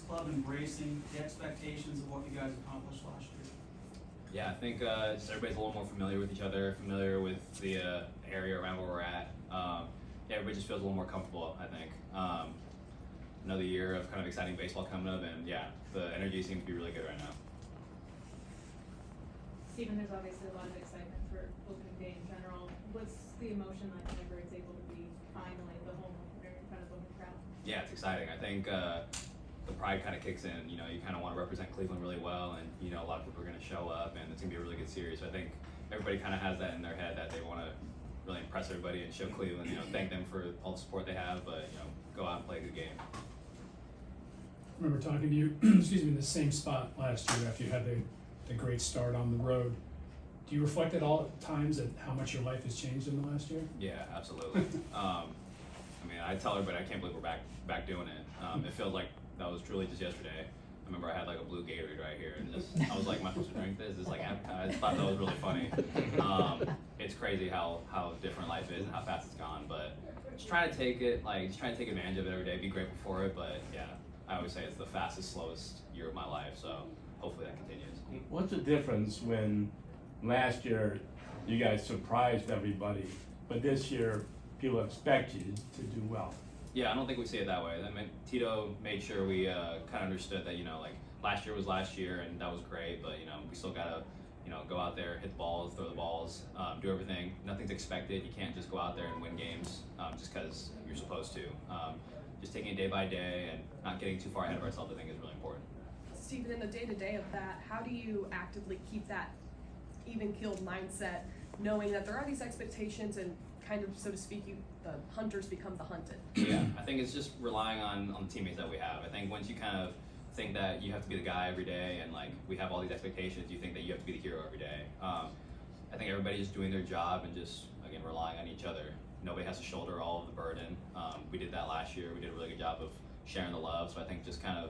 club embracing the expectations of what you guys accomplished last year? Yeah, I think just everybody's a little more familiar with each other, familiar with the area around where we're at. Yeah, everybody just feels a little more comfortable, I think. Another year of kind of exciting baseball coming up, and yeah, the energy seems to be really good right now. Stephen, there's obviously a lot of excitement for opening day in general. What's the emotion like whenever it's able to be finally the home opener in front of a home crowd? Yeah, it's exciting. I think the pride kind of kicks in. You know, you kind of want to represent Cleveland really well, and you know a lot of people are going to show up, and it's going to be a really good series. So I think everybody kind of has that in their head that they want to really impress everybody and show Cleveland. You know, thank them for all the support they have, but you know, go out and play a good game. I remember talking to you, excuse me, in the same spot last year after you had the great start on the road. Do you reflect at all at times at how much your life has changed in the last year? Yeah, absolutely. I mean, I tell everybody I can't believe we're back doing it. It feels like that was truly just yesterday. I remember I had like a blue Gatorade right here, and I was like, am I supposed to drink this? It's like advertised. I thought that was really funny. It's crazy how different life is and how fast it's gone. But just trying to take advantage of it every day, be grateful for it. But yeah, I always say it's the fastest, slowest year of my life. So hopefully that continues. What's the difference when last year you guys surprised everybody, but this year people expect you to do well? Yeah, I don't think we see it that way. I mean, Tito made sure we kind of understood that, you know, like last year was last year and that was great, but you know, we still gotta, you know, go out there, hit the balls, throw the balls, do everything. Nothing's expected. You can't just go out there and win games just because you're supposed to. Just taking it day by day and not getting too far ahead of ourselves, I think, is really important. Stephen, in the day-to-day of that, how do you actively keep that even-keeled mindset, knowing that there are these expectations and kind of, so to speak, the hunters become the hunted? Yeah, I think it's just relying on the teammates that we have. I think once you kind of think that you have to be the guy every day and like we have all these expectations, you think that you have to be the hero every day. I think everybody's doing their job and just, again, relying on each other. Nobody has to shoulder all of the burden. We did that last year. We did a really good job of sharing the love. So I think just kind of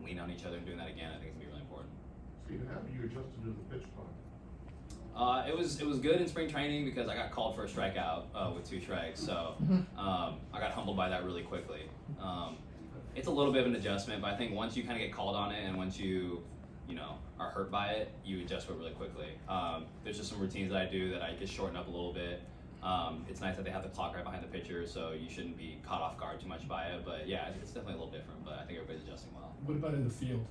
lean on each other and doing that again, I think is gonna be really important. Stephen, how have you adjusted to the pitch clock? It was good in spring training because I got called for a strikeout with 2 strikes, so I got humbled by that really quickly. It's a little bit of an adjustment, but I think once you kind of get called on it and once you know, are hurt by it, you adjust to it really quickly. There's just some routines that I do that I just shorten up a little bit. It's nice that they have the clock right behind the pitcher, so you shouldn't be caught off guard too much by it. But yeah, it's definitely a little different, but I think everybody's adjusting well. What about in the field?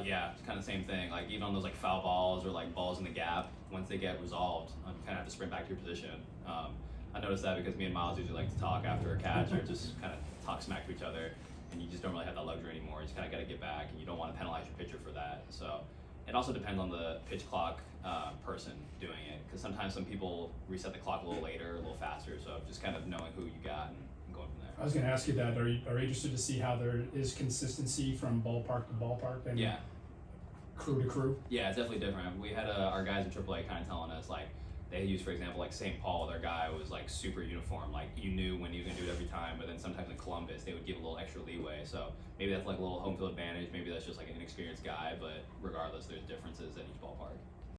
Yeah, it's kind of the same thing. Like even on those like foul balls or like balls in the gap, once they get resolved, you kind of have to sprint back to your position. I noticed that because me and Miles usually like to talk after a catch or just kind of talk smack to each other, and you just don't really have that luxury anymore. You just kind of got to get back, and you don't want to penalize your pitcher for that. So it also depends on the pitch clock person doing it, because sometimes some people reset the clock a little later, a little faster. So just kind of knowing who you got and going from there. I was going to ask you that. Are you interested to see how there is consistency from ballpark to ballpark and yeah, crew to crew? Yeah, it's definitely different. We had our guys in AAA kind of telling us like they use, for example, like St. Paul, their guy was like super uniform. Like you knew when he was gonna do it every time, but then sometimes in Columbus, they would give a little extra leeway. So maybe that's like a little home field advantage. Maybe that's just like an inexperienced guy, but regardless, there's differences at each ballpark.